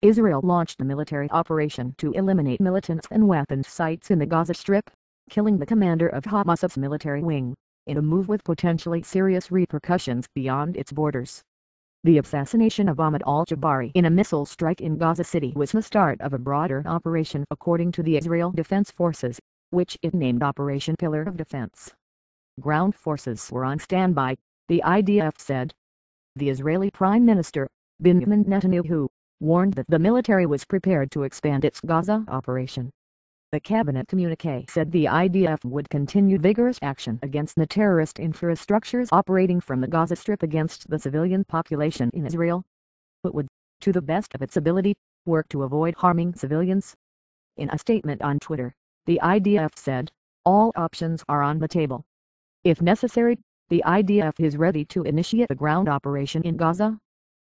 Israel launched a military operation to eliminate militants and weapons sites in the Gaza Strip, killing the commander of Hamas's military wing, in a move with potentially serious repercussions beyond its borders. The assassination of Ahmad al-Jabari in a missile strike in Gaza City was the start of a broader operation according to the Israel Defense Forces, which it named Operation Pillar of Defense. Ground forces were on standby, the IDF said. The Israeli Prime Minister, Benjamin Netanyahu, warned that the military was prepared to expand its Gaza operation. The cabinet communique said the IDF would continue vigorous action against the terrorist infrastructures operating from the Gaza Strip against the civilian population in Israel. It would, to the best of its ability, work to avoid harming civilians. In a statement on Twitter, the IDF said, "All options are on the table. If necessary, the IDF is ready to initiate a ground operation in Gaza."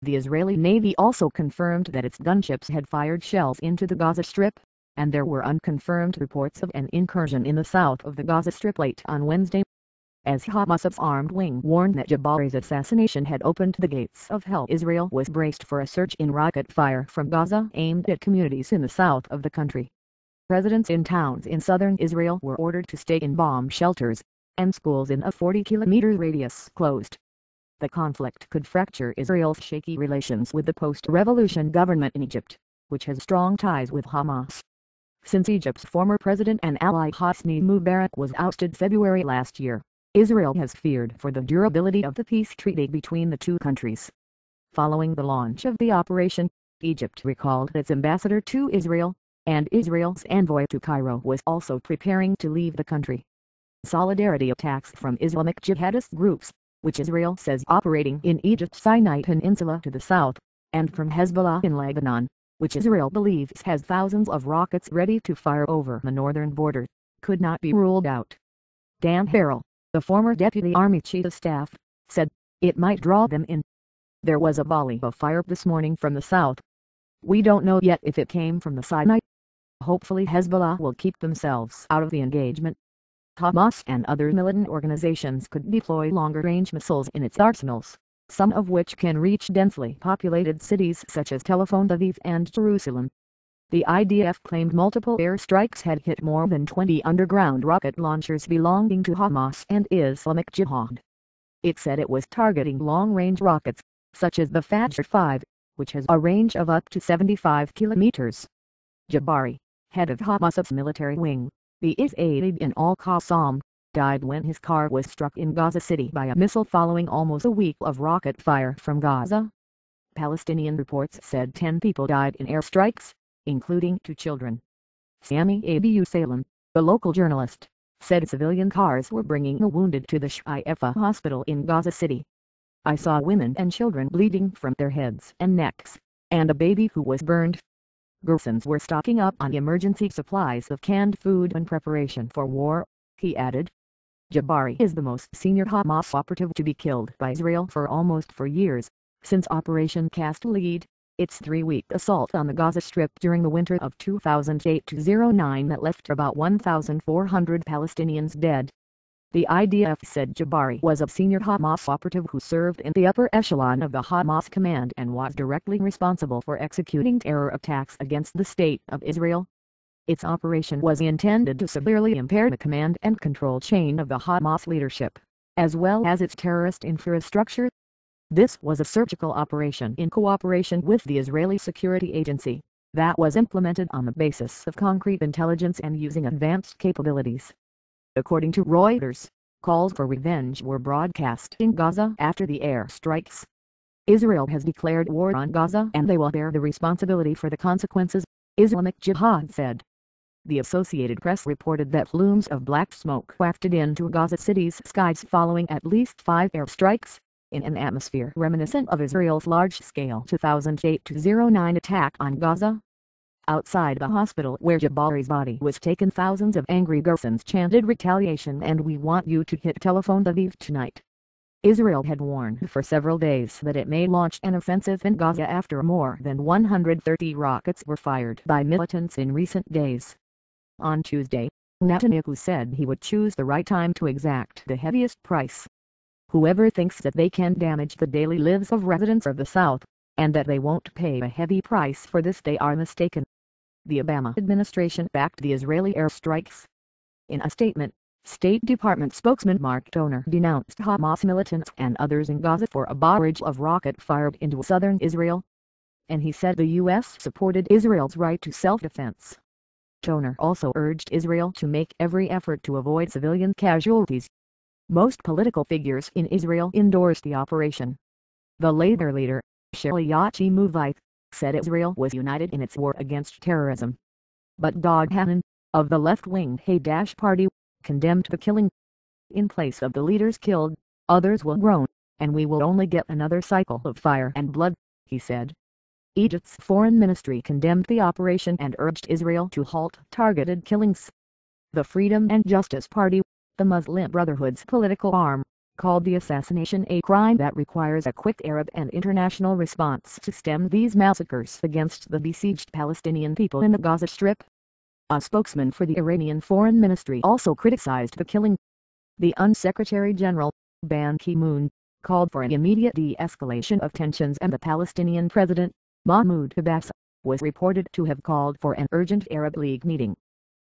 The Israeli Navy also confirmed that its gunships had fired shells into the Gaza Strip, and there were unconfirmed reports of an incursion in the south of the Gaza Strip late on Wednesday. As Hamas's armed wing warned that Jabari's assassination had opened the gates of hell, Israel was braced for a surge in rocket fire from Gaza aimed at communities in the south of the country. Residents in towns in southern Israel were ordered to stay in bomb shelters, and schools in a 40-kilometer radius closed. The conflict could fracture Israel's shaky relations with the post-revolution government in Egypt, which has strong ties with Hamas. Since Egypt's former president and ally Hosni Mubarak was ousted February last year, Israel has feared for the durability of the peace treaty between the two countries. Following the launch of the operation, Egypt recalled its ambassador to Israel, and Israel's envoy to Cairo was also preparing to leave the country. Solidarity attacks from Islamic jihadist groups, which Israel says operating in Egypt's Sinai Peninsula to the south, and from Hezbollah in Lebanon, which Israel believes has thousands of rockets ready to fire over the northern border, could not be ruled out. Dan Harrell, the former Deputy Army Chief of Staff, said, "It might draw them in." There was a volley of fire this morning from the south. "We don't know yet if it came from the Sinai. Hopefully Hezbollah will keep themselves out of the engagement." Hamas and other militant organizations could deploy longer-range missiles in its arsenals, some of which can reach densely populated cities such as Tel Aviv and Jerusalem. The IDF claimed multiple airstrikes had hit more than 20 underground rocket launchers belonging to Hamas and Islamic Jihad. It said it was targeting long-range rockets, such as the Fajr 5, which has a range of up to 75 kilometers. Jabari, head of Hamas's military wing, the Is-Aid al-Qassam, died when his car was struck in Gaza City by a missile following almost a week of rocket fire from Gaza. Palestinian reports said 10 people died in airstrikes, including 2 children. Sami Abu Salem, the local journalist, said civilian cars were bringing the wounded to the Shifa hospital in Gaza City. "I saw women and children bleeding from their heads and necks, and a baby who was burned." Gazans were stocking up on emergency supplies of canned food in preparation for war, he added. Jabari is the most senior Hamas operative to be killed by Israel for almost 4 years, since Operation Cast Lead, its 3-week assault on the Gaza Strip during the winter of 2008-09 that left about 1,400 Palestinians dead. The IDF said Jabari was a senior Hamas operative who served in the upper echelon of the Hamas command and was directly responsible for executing terror attacks against the State of Israel. Its operation was intended to severely impair the command and control chain of the Hamas leadership, as well as its terrorist infrastructure. This was a surgical operation in cooperation with the Israeli Security Agency, that was implemented on the basis of concrete intelligence and using advanced capabilities. According to Reuters, calls for revenge were broadcast in Gaza after the air strikes. Israel has declared war on Gaza and they will bear the responsibility for the consequences, Islamic Jihad said. The Associated Press reported that plumes of black smoke wafted into Gaza City's skies following at least 5 airstrikes, in an atmosphere reminiscent of Israel's large-scale 2008-09 attack on Gaza. Outside the hospital where Jabari's body was taken, thousands of angry Gazans chanted retaliation and "We want you to hit Tel Aviv tonight." Israel had warned for several days that it may launch an offensive in Gaza after more than 130 rockets were fired by militants in recent days. On Tuesday, Netanyahu said he would choose the right time to exact the heaviest price. "Whoever thinks that they can damage the daily lives of residents of the South, and that they won't pay a heavy price for this. They are mistaken. The Obama administration backed the Israeli airstrikes. In a statement, State Department spokesman Mark Toner denounced Hamas militants and others in Gaza for a barrage of rocket fired into southern Israel, and he said the U.S. supported Israel's right to self-defense. Toner also urged Israel to make every effort to avoid civilian casualties. Most political figures in Israel endorsed the operation. The Labour leader, Shaliyachi Movite, said Israel was united in its war against terrorism. But Dov Hanan, of the left-wing Hadash party, condemned the killing. In place of the leaders killed, others will groan, and we will only get another cycle of fire and blood, he said. Egypt's foreign ministry condemned the operation and urged Israel to halt targeted killings. The Freedom and Justice Party, the Muslim Brotherhood's political arm, called the assassination a crime that requires a quick Arab and international response to stem these massacres against the besieged Palestinian people in the Gaza Strip. A spokesman for the Iranian Foreign Ministry also criticized the killing. The UN General, Ban Ki-moon, called for an immediate de-escalation of tensions, and the Palestinian President, Mahmoud Abbas, was reported to have called for an urgent Arab League meeting.